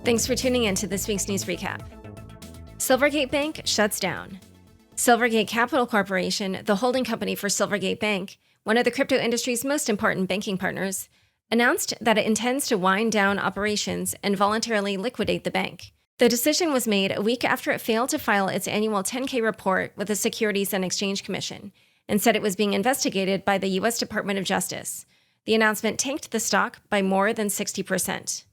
Thanks for tuning in to this week's news recap. Silvergate Bank shuts down. Silvergate Capital Corporation, the holding company for Silvergate Bank, one of the crypto industry's most important banking partners, announced that it intends to wind down operations and voluntarily liquidate the bank. The decision was made a week after it failed to file its annual 10-K report with the Securities and Exchange Commission and said it was being investigated by the U.S. Department of Justice. The announcement tanked the stock by more than 60%.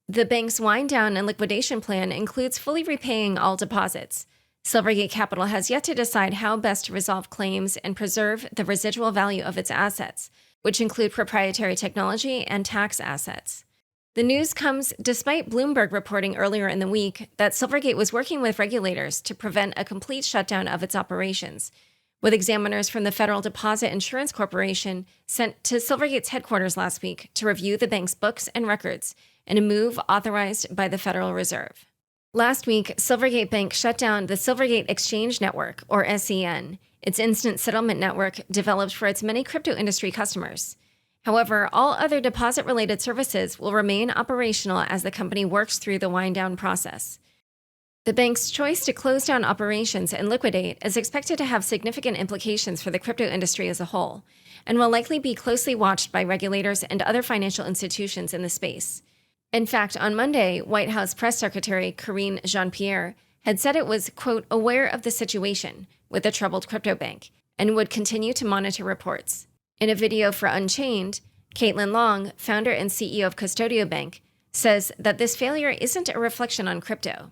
The bank's wind-down and liquidation plan includes fully repaying all deposits. Silvergate Capital has yet to decide how best to resolve claims and preserve the residual value of its assets, which include proprietary technology and tax assets. The news comes despite Bloomberg reporting earlier in the week that Silvergate was working with regulators to prevent a complete shutdown of its operations, with examiners from the Federal Deposit Insurance Corporation sent to Silvergate's headquarters last week to review the bank's books and records in a move authorized by the Federal Reserve. Last week, Silvergate Bank shut down the Silvergate Exchange Network, or SEN, its instant settlement network developed for its many crypto industry customers. However, all other deposit-related services will remain operational as the company works through the wind-down process. The bank's choice to close down operations and liquidate is expected to have significant implications for the crypto industry as a whole, and will likely be closely watched by regulators and other financial institutions in the space. In fact, on Monday, White House Press Secretary Karine Jean-Pierre had said it was, quote, aware of the situation with the troubled crypto bank and would continue to monitor reports. In a video for Unchained, Caitlin Long, founder and CEO of Custodio Bank, says that this failure isn't a reflection on crypto.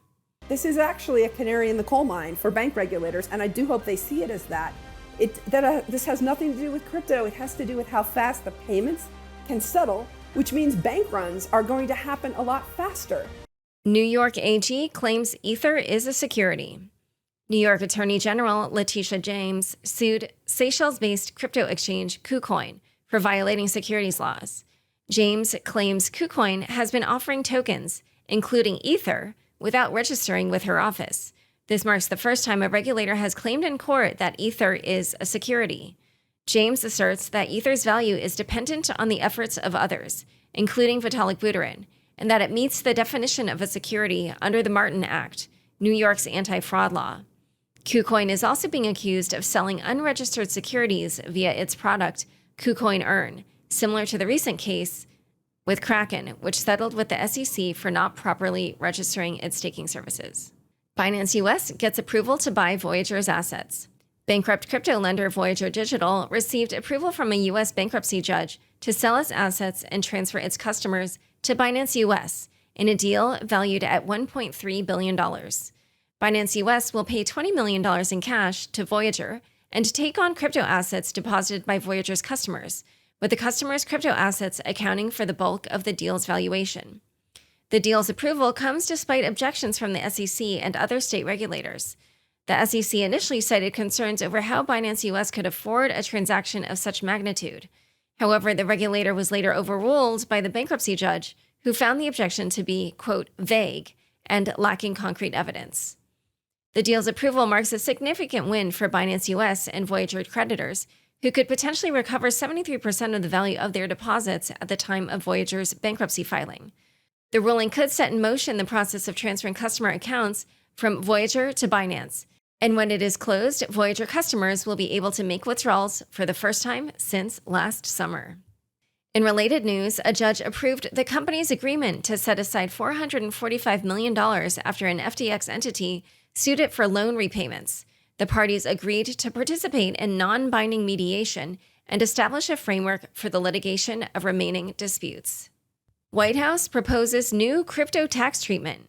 This is actually a canary in the coal mine for bank regulators, and I do hope they see it as that. This has nothing to do with crypto. It has to do with how fast the payments can settle, which means bank runs are going to happen a lot faster. New York AG claims Ether is a security. New York Attorney General Letitia James sued Seychelles-based crypto exchange KuCoin for violating securities laws. James claims KuCoin has been offering tokens, including Ether, without registering with her office. This marks the first time a regulator has claimed in court that Ether is a security. James asserts that Ether's value is dependent on the efforts of others, including Vitalik Buterin, and that it meets the definition of a security under the Martin Act, New York's anti-fraud law. KuCoin is also being accused of selling unregistered securities via its product, KuCoin Earn, similar to the recent case with Kraken, which settled with the SEC for not properly registering its staking services. Binance US gets approval to buy Voyager's assets. Bankrupt crypto lender Voyager Digital received approval from a U.S. bankruptcy judge to sell its assets and transfer its customers to Binance US in a deal valued at $1.3 billion. Binance US will pay $20 million in cash to Voyager and take on crypto assets deposited by Voyager's customers, with the customers' crypto assets accounting for the bulk of the deal's valuation. The deal's approval comes despite objections from the SEC and other state regulators. The SEC initially cited concerns over how Binance US could afford a transaction of such magnitude. However, the regulator was later overruled by the bankruptcy judge, who found the objection to be, quote, vague and lacking concrete evidence. The deal's approval marks a significant win for Binance US and Voyager creditors, who could potentially recover 73% of the value of their deposits at the time of Voyager's bankruptcy filing. The ruling could set in motion the process of transferring customer accounts from Voyager to Binance, and when it is closed, Voyager customers will be able to make withdrawals for the first time since last summer. In related news, a judge approved the company's agreement to set aside $445 million after an FTX entity sued it for loan repayments. The parties agreed to participate in non-binding mediation and establish a framework for the litigation of remaining disputes. White House proposes new crypto tax treatment.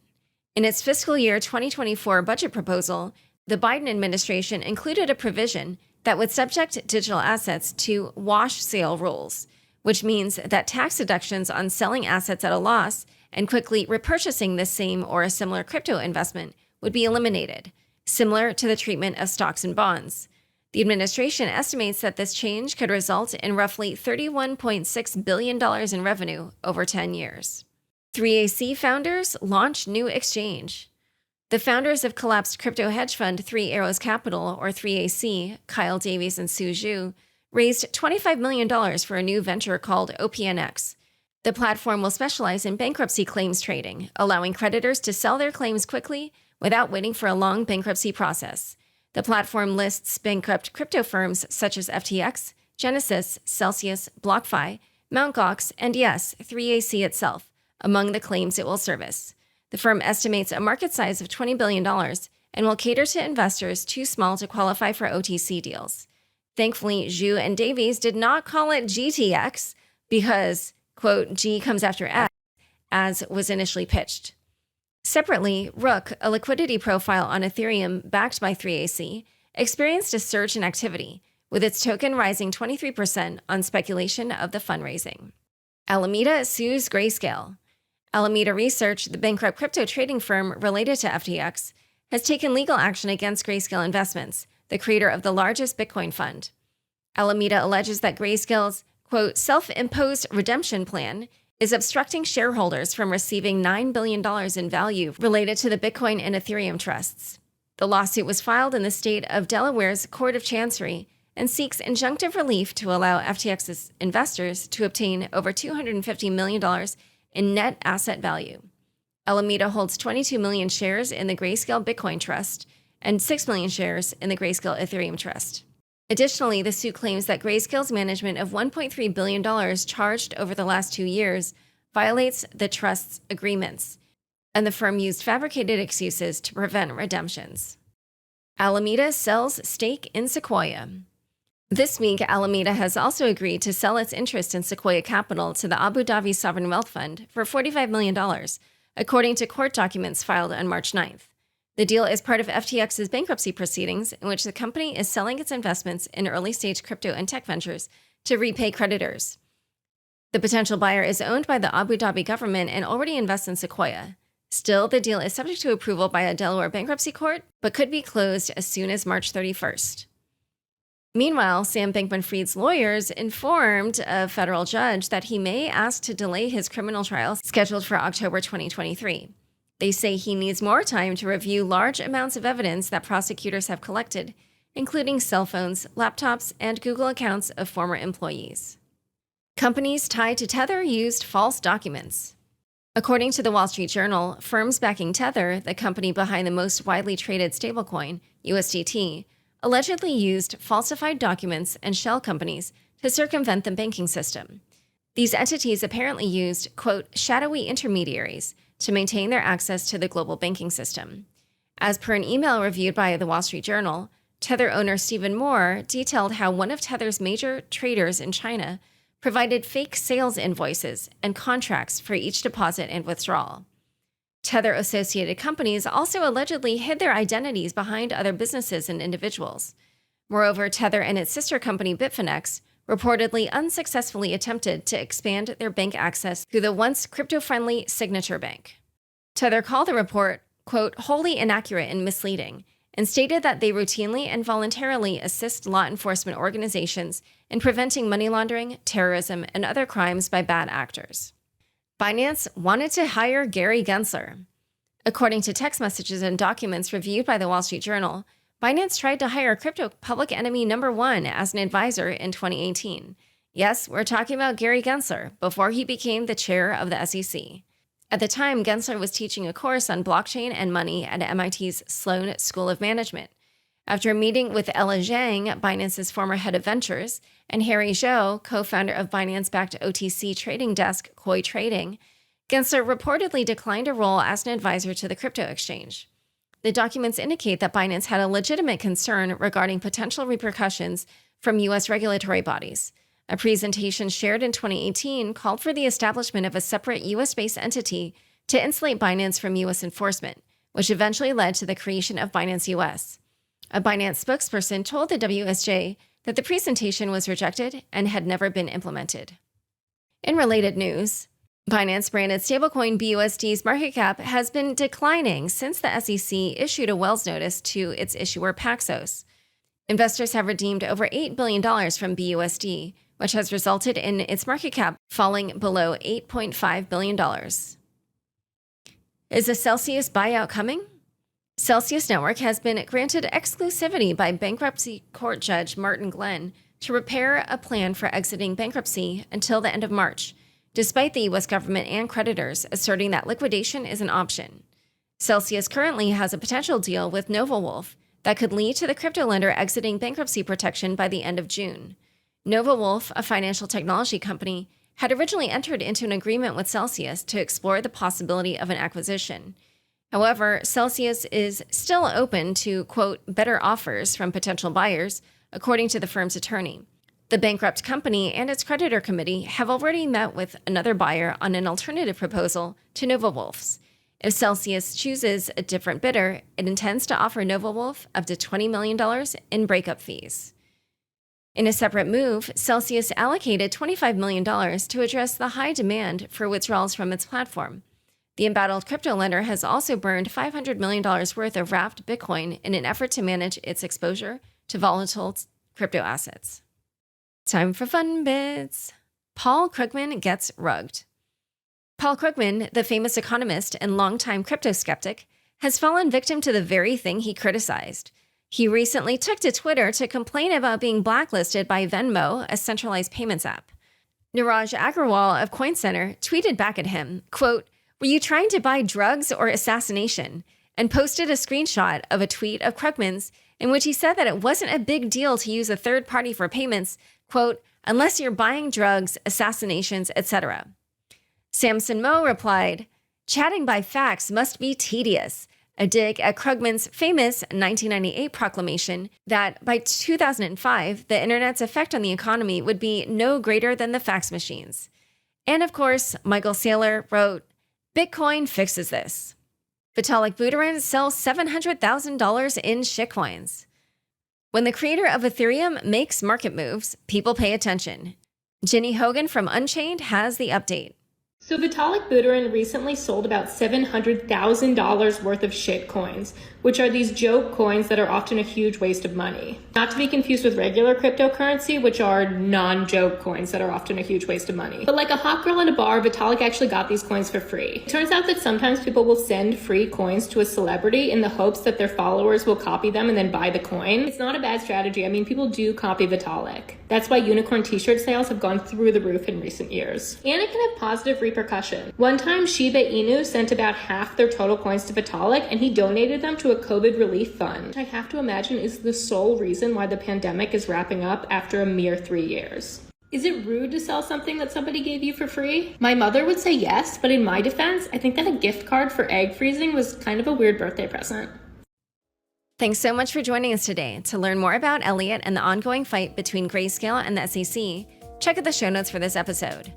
In its fiscal year 2024 budget proposal, the Biden administration included a provision that would subject digital assets to wash sale rules, which means that tax deductions on selling assets at a loss and quickly repurchasing the same or a similar crypto investment would be eliminated, similar to the treatment of stocks and bonds. The administration estimates that this change could result in roughly $31.6 billion in revenue over 10 years. 3AC founders launch new exchange. The founders of collapsed crypto hedge fund Three Arrows Capital, or 3AC, Kyle Davies and Sue Zhu, raised $25 million for a new venture called OPNX. The platform will specialize in bankruptcy claims trading, allowing creditors to sell their claims quickly without waiting for a long bankruptcy process. The platform lists bankrupt crypto firms such as FTX, Genesis, Celsius, BlockFi, Mt. Gox, and yes, 3AC itself, among the claims it will service. The firm estimates a market size of $20 billion and will cater to investors too small to qualify for OTC deals. Thankfully, Zhu and Davies did not call it GTX because, quote, G comes after X, as was initially pitched. Separately, Rook, a liquidity profile on Ethereum backed by 3AC, experienced a surge in activity, with its token rising 23% on speculation of the fundraising. Alameda sues Grayscale. Alameda Research, the bankrupt crypto trading firm related to FTX, has taken legal action against Grayscale Investments, the creator of the largest Bitcoin fund. Alameda alleges that Grayscale's, quote, self-imposed redemption plan is obstructing shareholders from receiving $9 billion in value related to the Bitcoin and Ethereum trusts. The lawsuit was filed in the state of Delaware's Court of Chancery and seeks injunctive relief to allow FTX's investors to obtain over $250 million in net asset value. Alameda holds 22 million shares in the Grayscale Bitcoin Trust and 6 million shares in the Grayscale Ethereum Trust. Additionally, the suit claims that Grayscale's management of $1.3 billion charged over the last 2 years violates the trust's agreements, and the firm used fabricated excuses to prevent redemptions. Alameda sells stake in Sequoia. This week, Alameda has also agreed to sell its interest in Sequoia Capital to the Abu Dhabi Sovereign Wealth Fund for $45 million, according to court documents filed on March 9th. The deal is part of FTX's bankruptcy proceedings, in which the company is selling its investments in early-stage crypto and tech ventures to repay creditors. The potential buyer is owned by the Abu Dhabi government and already invests in Sequoia. Still, the deal is subject to approval by a Delaware bankruptcy court, but could be closed as soon as March 31st. Meanwhile, Sam Bankman-Fried's lawyers informed a federal judge that he may ask to delay his criminal trial scheduled for October 2023. They say he needs more time to review large amounts of evidence that prosecutors have collected, including cell phones, laptops, and Google accounts of former employees. Companies tied to Tether used false documents. According to the Wall Street Journal, firms backing Tether, the company behind the most widely traded stablecoin, USDT, allegedly used falsified documents and shell companies to circumvent the banking system. These entities apparently used, quote, shadowy intermediaries to maintain their access to the global banking system. As per an email reviewed by the Wall Street Journal, Tether owner Stephen Moore detailed how one of Tether's major traders in China provided fake sales invoices and contracts for each deposit and withdrawal. Tether-associated companies also allegedly hid their identities behind other businesses and individuals. Moreover, Tether and its sister company Bitfinex reportedly unsuccessfully attempted to expand their bank access through the once crypto-friendly Signature Bank. Tether called the report, quote, wholly inaccurate and misleading, and stated that they routinely and voluntarily assist law enforcement organizations in preventing money laundering, terrorism, and other crimes by bad actors. Binance wanted to hire Gary Gensler. According to text messages and documents reviewed by the Wall Street Journal, Binance tried to hire crypto public enemy number one as an advisor in 2018. Yes, we're talking about Gary Gensler, before he became the chair of the SEC. At the time, Gensler was teaching a course on blockchain and money at MIT's Sloan School of Management. After a meeting with Ella Zhang, Binance's former head of ventures, and Harry Zhou, co-founder of Binance-backed OTC trading desk Koi Trading, Gensler reportedly declined a role as an advisor to the crypto exchange. The documents indicate that Binance had a legitimate concern regarding potential repercussions from U.S. regulatory bodies. A presentation shared in 2018 called for the establishment of a separate U.S.-based entity to insulate Binance from U.S. enforcement, which eventually led to the creation of Binance US. A Binance spokesperson told the WSJ that the presentation was rejected and had never been implemented. In related news, Binance-branded stablecoin BUSD's market cap has been declining since the SEC issued a Wells notice to its issuer Paxos. Investors have redeemed over $8 billion from BUSD, which has resulted in its market cap falling below $8.5 billion. Is a Celsius buyout coming? Celsius Network has been granted exclusivity by bankruptcy court judge Martin Glenn to prepare a plan for exiting bankruptcy until the end of March, despite the U.S. government and creditors asserting that liquidation is an option. Celsius currently has a potential deal with NovaWolf that could lead to the crypto lender exiting bankruptcy protection by the end of June. NovaWolf, a financial technology company, had originally entered into an agreement with Celsius to explore the possibility of an acquisition. However, Celsius is still open to, quote, better offers from potential buyers, according to the firm's attorney. The bankrupt company and its creditor committee have already met with another buyer on an alternative proposal to NovaWolf's. If Celsius chooses a different bidder, it intends to offer NovaWolf up to $20 million in breakup fees. In a separate move, Celsius allocated $25 million to address the high demand for withdrawals from its platform. The embattled crypto lender has also burned $500 million worth of wrapped Bitcoin in an effort to manage its exposure to volatile crypto assets. Time for fun bits. Paul Krugman gets rugged. Paul Krugman, the famous economist and longtime crypto skeptic, has fallen victim to the very thing he criticized. He recently took to Twitter to complain about being blacklisted by Venmo, a centralized payments app. Niraj Agrawal of CoinCenter tweeted back at him, quote, "Were you trying to buy drugs or assassination?" and posted a screenshot of a tweet of Krugman's in which he said that it wasn't a big deal to use a third party for payments, quote, "unless you're buying drugs, assassinations, etc." Samson Moe replied, "Chatting by fax must be tedious," a dig at Krugman's famous 1998 proclamation that by 2005, the internet's effect on the economy would be no greater than the fax machines. And of course, Michael Saylor wrote, "Bitcoin fixes this." Vitalik Buterin sells $700,000 in shitcoins. When the creator of Ethereum makes market moves, people pay attention. Ginny Hogan from Unchained has the update. So Vitalik Buterin recently sold about $700,000 worth of shit coins, which are these joke coins that are often a huge waste of money. Not to be confused with regular cryptocurrency, which are non-joke coins that are often a huge waste of money. But like a hot girl at a bar, Vitalik actually got these coins for free. It turns out that sometimes people will send free coins to a celebrity in the hopes that their followers will copy them and then buy the coin. It's not a bad strategy. I mean, people do copy Vitalik. That's why unicorn t-shirt sales have gone through the roof in recent years. And it can have positive repercussion. One time, Shiba Inu sent about half their total coins to Vitalik, and he donated them to a COVID relief fund, which I have to imagine is the sole reason why the pandemic is wrapping up after a mere 3 years. Is it rude to sell something that somebody gave you for free? My mother would say yes, but in my defense, I think that a gift card for egg freezing was kind of a weird birthday present. Thanks so much for joining us today. To learn more about Elliot and the ongoing fight between Grayscale and the SEC, check out the show notes for this episode.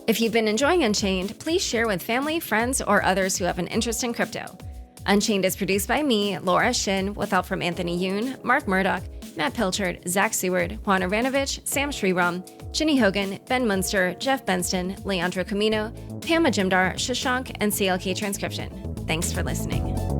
If you've been enjoying Unchained, please share with family, friends, or others who have an interest in crypto. Unchained is produced by me, Laura Shin, with help from Anthony Yoon, Mark Murdoch, Matt Pilchard, Zach Seward, Juan Aranovich, Sam Shriram, Ginny Hogan, Ben Munster, Jeff Benston, Leandro Camino, Pam Majumdar, Shashank, and CLK Transcription. Thanks for listening.